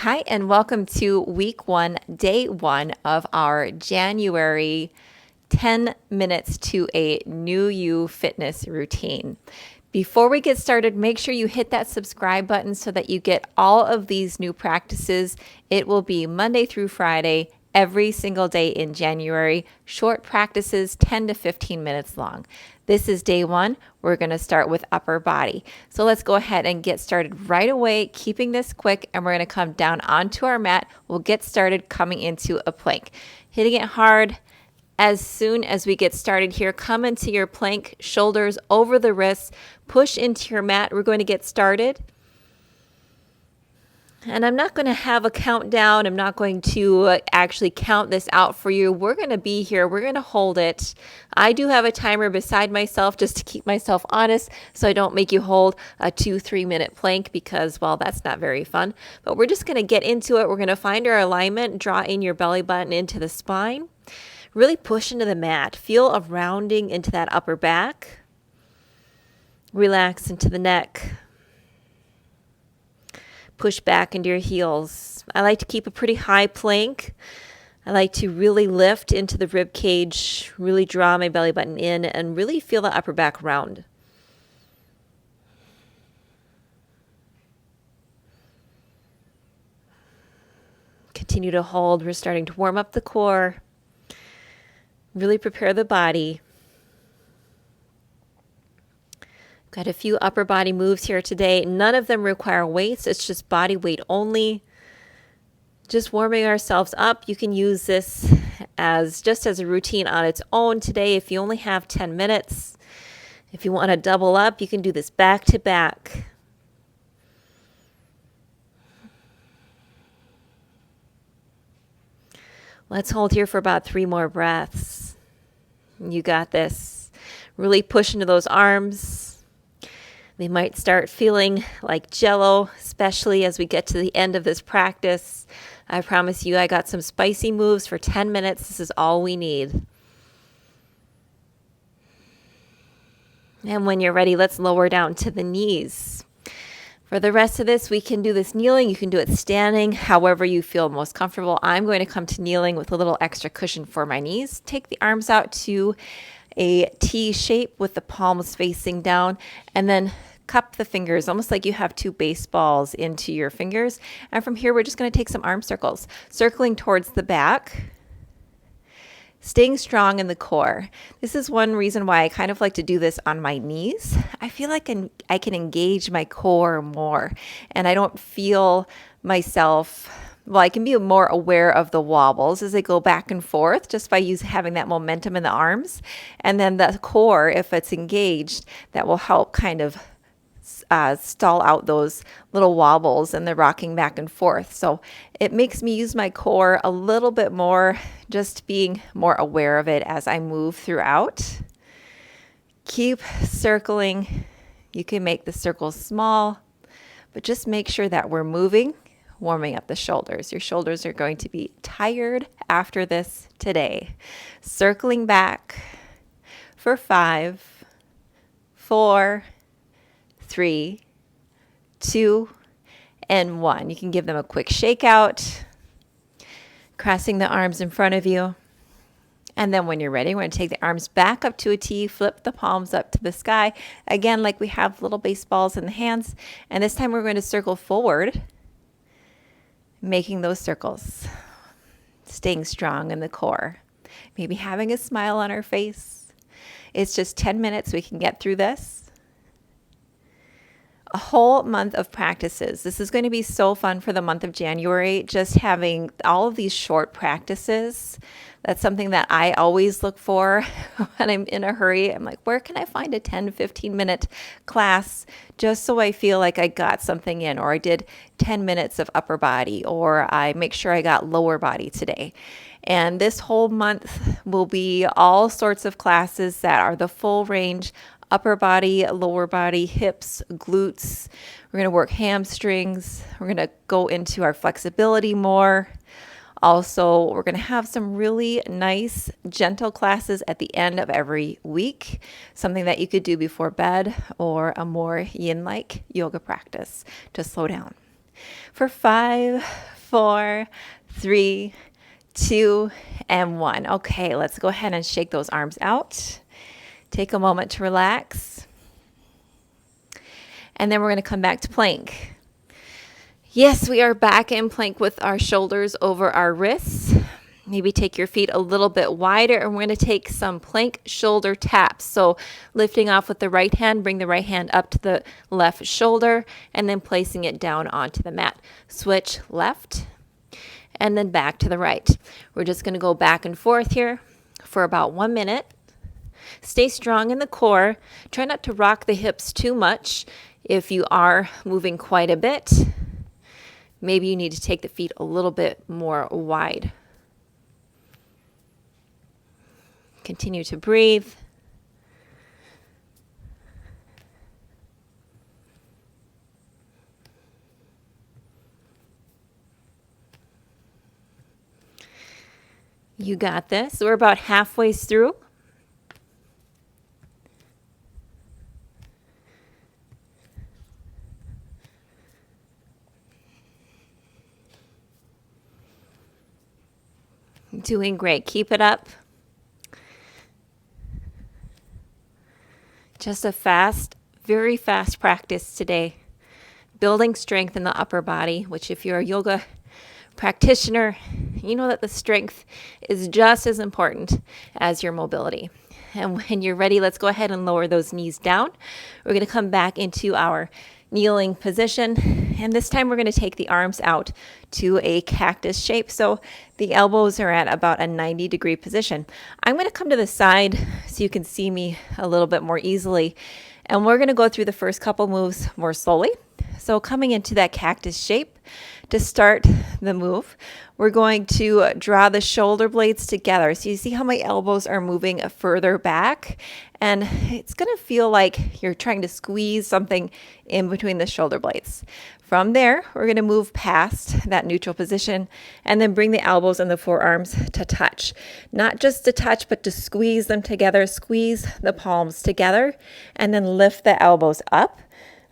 Hi, and welcome to week 1, day 1 of our January 10 minutes to a new you fitness routine. Before we get started, make sure you hit that subscribe button so that you get all of these new practices. It will be Monday through Friday, every single day in January. Short practices, 10 to 15 minutes long. This is day 1. We're going to start with upper body. So let's go ahead and get started right away, keeping this quick, and we're going to come down onto our mat. We'll get started coming into a plank. Hitting it hard. As soon as we get started here, come into your plank, shoulders over the wrists, push into your mat. We're going to get started. And I'm not going to have a countdown. I'm not going to actually count this out for you. We're going to be here. We're going to hold it. I do have a timer beside myself just to keep myself honest so I don't make you hold a 2-3 minute plank because, well, that's not very fun. But we're just going to get into it. We're going to find our alignment, draw in your belly button into the spine. Really push into the mat. Feel a rounding into that upper back. Relax into the neck. Push back into your heels. I like to keep a pretty high plank. I like to really lift into the rib cage, really draw my belly button in, and really feel the upper back round. Continue to hold. We're starting to warm up the core. Really prepare the body. Got a few upper body moves here today. None of them require weights. It's just body weight only. Just warming ourselves up. You can use this as a routine on its own today if you only have 10 minutes. If you want to double up, you can do this back to back. Let's hold here for about 3 more breaths. You got this. Really push into those arms. They might start feeling like jello, especially as we get to the end of this practice. I promise you I got some spicy moves for 10 minutes. This is all we need. And when you're ready, let's lower down to the knees. For the rest of this, we can do this kneeling. You can do it standing, however you feel most comfortable. I'm going to come to kneeling with a little extra cushion for my knees. Take the arms out to a T shape with the palms facing down, and then cup the fingers almost like you have 2 baseballs into your fingers. And from here, we're just going to take some arm circles, circling towards the back, staying strong in the core. This is one reason why I kind of like to do this on my knees. I feel like I can engage my core more, and I don't feel myself. Well, I can be more aware of the wobbles as they go back and forth just by having that momentum in the arms. And then the core, if it's engaged, that will help kind of stall out those little wobbles and the rocking back and forth. So it makes me use my core a little bit more, just being more aware of it as I move throughout. Keep circling. You can make the circles small, but just make sure that we're moving. Warming up the shoulders. Your shoulders are going to be tired after this today. Circling back for 5, 4, 3, 2, and 1. You can give them a quick shake out, crossing the arms in front of you. And then when you're ready, we're going to take the arms back up to a T, flip the palms up to the sky. Again, like we have little baseballs in the hands. And this time we're going to circle forward, making those circles, staying strong in the core, maybe having a smile on our face. It's just 10 minutes. We can get through this. A whole month of practices. This is going to be so fun for the month of January, just having all of these short practices. That's something that I always look for when I'm in a hurry. I'm like, where can I find a 10, 15 minute class just so I feel like I got something in, or I did 10 minutes of upper body, or I make sure I got lower body today. And this whole month will be all sorts of classes that are the full range: upper body, lower body, hips, glutes. We're going to work hamstrings. We're going to go into our flexibility more. Also, we're going to have some really nice, gentle classes at the end of every week, something that you could do before bed, or a more yin-like yoga practice to slow down. For 5, 4, 3, 2, and 1. Okay, let's go ahead and shake those arms out. Take a moment to relax. And then we're going to come back to plank. Yes, we are back in plank with our shoulders over our wrists. Maybe take your feet a little bit wider, and we're going to take some plank shoulder taps. So lifting off with the right hand, bring the right hand up to the left shoulder, and then placing it down onto the mat. Switch left, and then back to the right. We're just going to go back and forth here for about 1 minute. Stay strong in the core. Try not to rock the hips too much. If you are moving quite a bit, maybe you need to take the feet a little bit more wide. Continue to breathe. You got this. We're about halfway through. Doing great. Keep it up. Just a fast, very fast practice today. Building strength in the upper body, which if you're a yoga practitioner, you know that the strength is just as important as your mobility. And when you're ready, let's go ahead and lower those knees down. We're going to come back into our kneeling position. And this time we're going to take the arms out to a cactus shape. So the elbows are at about a 90-degree position. I'm going to come to the side so you can see me a little bit more easily. And we're going to go through the first couple moves more slowly. So coming into that cactus shape, to start the move, we're going to draw the shoulder blades together. So you see how my elbows are moving further back, and it's going to feel like you're trying to squeeze something in between the shoulder blades. From there, we're going to move past that neutral position and then bring the elbows and the forearms to touch. Not just to touch, but to squeeze them together. Squeeze the palms together and then lift the elbows up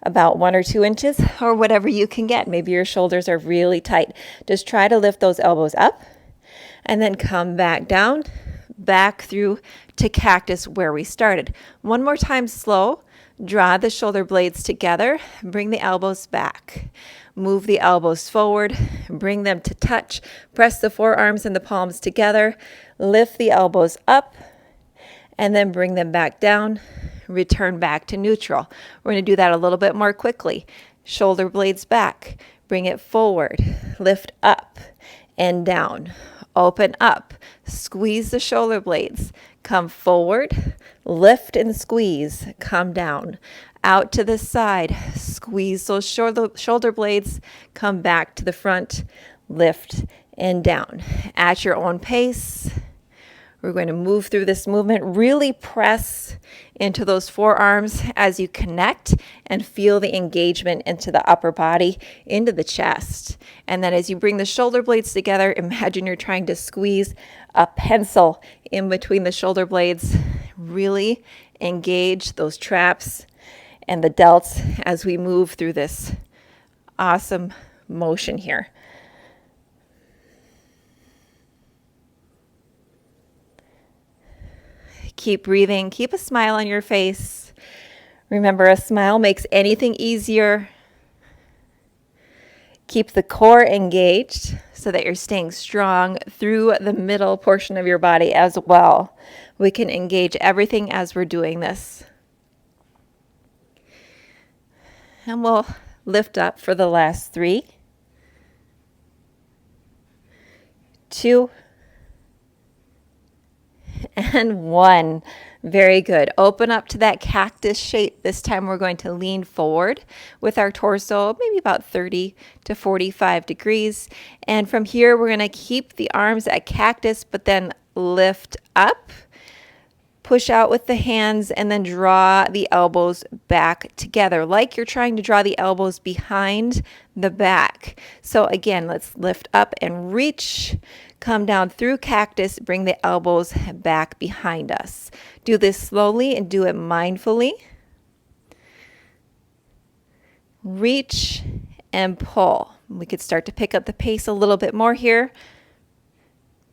about 1 or 2 inches or whatever you can get. Maybe your shoulders are really tight. Just try to lift those elbows up and then come back down, back through to cactus where we started. One more time, slow. Draw the shoulder blades together, bring the elbows back. Move the elbows forward, bring them to touch. Press the forearms and the palms together. Lift the elbows up and then bring them back down. Return back to neutral. We're going to do that a little bit more quickly. Shoulder blades back. Bring it forward. Lift up and down. Open up. Squeeze the shoulder blades. Come forward. Lift and squeeze. Come down. Out to the side. Squeeze those shoulder blades. Come back to the front. Lift and down. At your own pace. We're going to move through this movement. Really press into those forearms as you connect and feel the engagement into the upper body, into the chest. And then as you bring the shoulder blades together, imagine you're trying to squeeze a pencil in between the shoulder blades. Really engage those traps and the delts as we move through this awesome motion here. Keep breathing. Keep a smile on your face. Remember, a smile makes anything easier. Keep the core engaged so that you're staying strong through the middle portion of your body as well. We can engage everything as we're doing this. And we'll lift up for the last 3, 2, and 1. Very good. Open up to that cactus shape. This time we're going to lean forward with our torso, maybe about 30 to 45 degrees. And from here, we're going to keep the arms at cactus, but then lift up, push out with the hands, and then draw the elbows back together, like you're trying to draw the elbows behind the back. So again, let's lift up and reach. Come down through cactus, bring the elbows back behind us. Do this slowly and do it mindfully. Reach and pull. We could start to pick up the pace a little bit more here.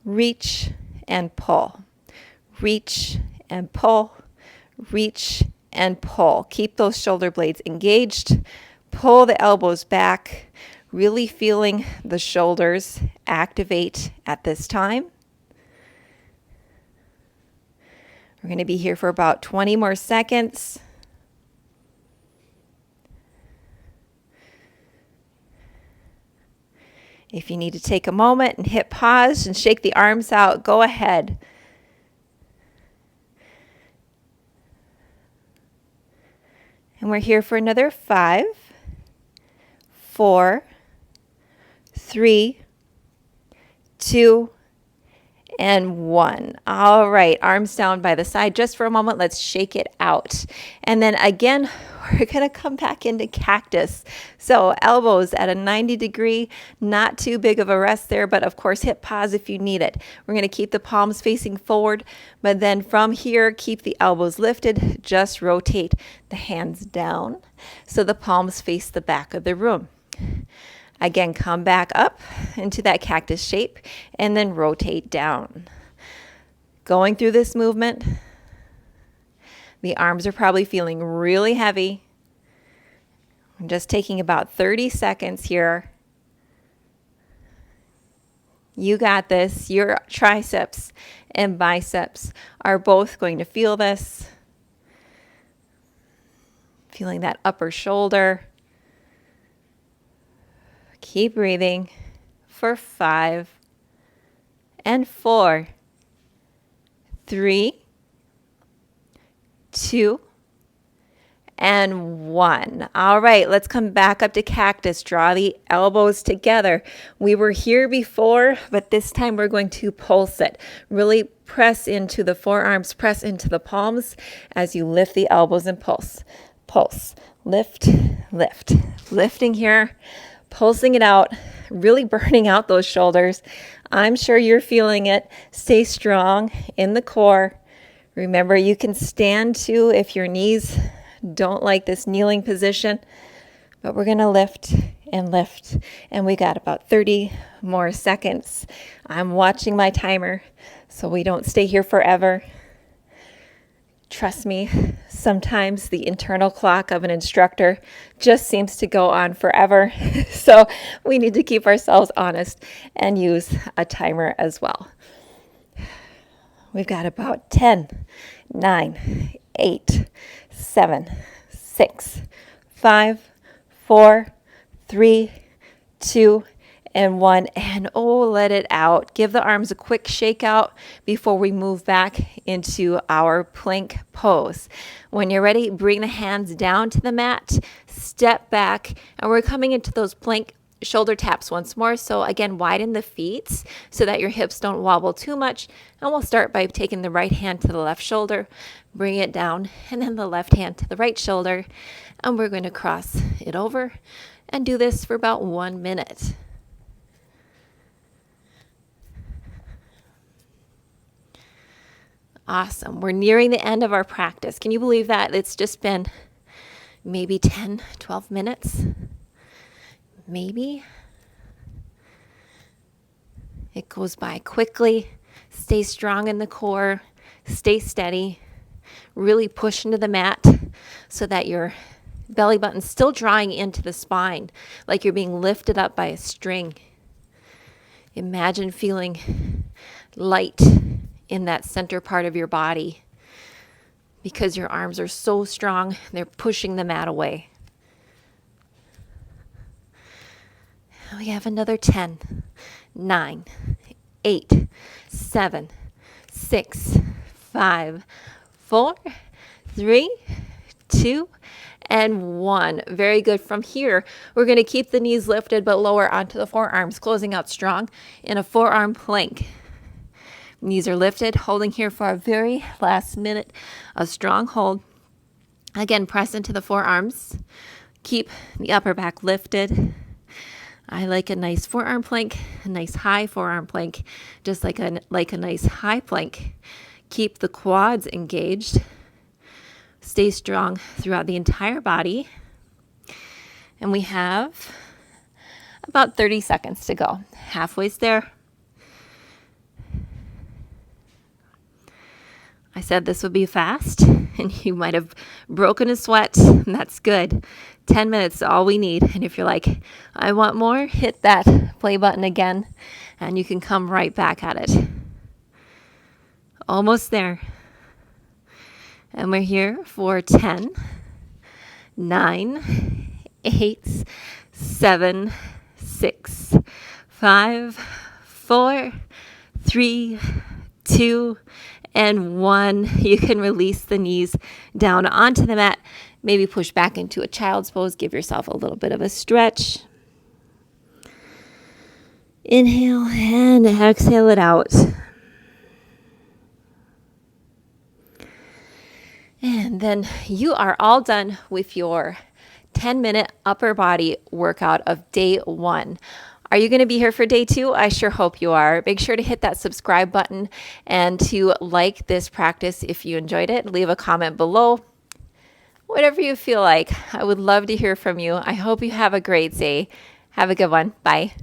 Reach and pull. Reach and pull. Reach and pull. Keep those shoulder blades engaged. Pull the elbows back. Really feeling the shoulders activate at this time. We're going to be here for about 20 more seconds. If you need to take a moment and hit pause and shake the arms out, go ahead. And we're here for another 5, 4, 3, 2, and 1. All right, arms down by the side just for a moment. Let's shake it out. And then again, we're going to come back into cactus. So elbows at a 90 degree, not too big of a rest there, but of course hit pause if you need it. We're going to keep the palms facing forward, but then from here, keep the elbows lifted. Just rotate the hands down so the palms face the back of the room. Again, come back up into that cactus shape and then rotate down. Going through this movement, the arms are probably feeling really heavy. I'm just taking about 30 seconds here. You got this. Your triceps and biceps are both going to feel this. Feeling that upper shoulder. Keep breathing for 5 and 4, 3, 2, and 1. All right, let's come back up to cactus. Draw the elbows together. We were here before, but this time we're going to pulse it. Really press into the forearms, press into the palms as you lift the elbows and pulse. Pulse, lift, lift. Lifting here. Pulsing it out, really burning out those shoulders. I'm sure you're feeling it. Stay strong in the core. Remember, you can stand too if your knees don't like this kneeling position. But we're going to lift and lift. And we got about 30 more seconds. I'm watching my timer so we don't stay here forever. Trust me, sometimes the internal clock of an instructor just seems to go on forever. So we need to keep ourselves honest and use a timer as well. We've got about 10, 9, 8, 7, 6, 5, 4, 3, 2, and 1, and let it out. Give the arms a quick shake out before we move back into our plank pose. When you're ready, bring the hands down to the mat, step back, and we're coming into those plank shoulder taps once more. So again, widen the feet so that your hips don't wobble too much. And we'll start by taking the right hand to the left shoulder, bring it down, and then the left hand to the right shoulder. And we're going to cross it over and do this for about 1 minute. Awesome. We're nearing the end of our practice. Can you believe that? It's just been maybe 10, 12 minutes. Maybe. It goes by quickly. Stay strong in the core. Stay steady. Really push into the mat so that your belly button's still drawing into the spine, like you're being lifted up by a string. Imagine feeling light in that center part of your body because your arms are so strong, they're pushing the mat away. We have another 10, 9, 8, 7, 6, 5, 4, 3, 2, and 1. Very good. From here, we're going to keep the knees lifted but lower onto the forearms, closing out strong in a forearm plank. Knees are lifted, holding here for our very last minute. A strong hold. Again, press into the forearms. Keep the upper back lifted. I like a nice forearm plank, a nice high forearm plank, just like a nice high plank. Keep the quads engaged. Stay strong throughout the entire body. And we have About 30 seconds to go. Halfway's there. I said this would be fast, and you might have broken a sweat. And that's good. 10 minutes is all we need. And if you're like, I want more, hit that play button again, and you can come right back at it. Almost there. And we're here for 10, 9, 8, 7, 6, 5, 4, 3, 2, and 1. You can release the knees down onto the mat. Maybe push back into a child's pose. Give yourself a little bit of a stretch. Inhale and exhale it out. And then you are all done with your 10-minute upper body workout of day 1. Are you going to be here for day 2? I sure hope you are. Make sure to hit that subscribe button and to like this practice if you enjoyed it. Leave a comment below. Whatever you feel like. I would love to hear from you. I hope you have a great day. Have a good one. Bye.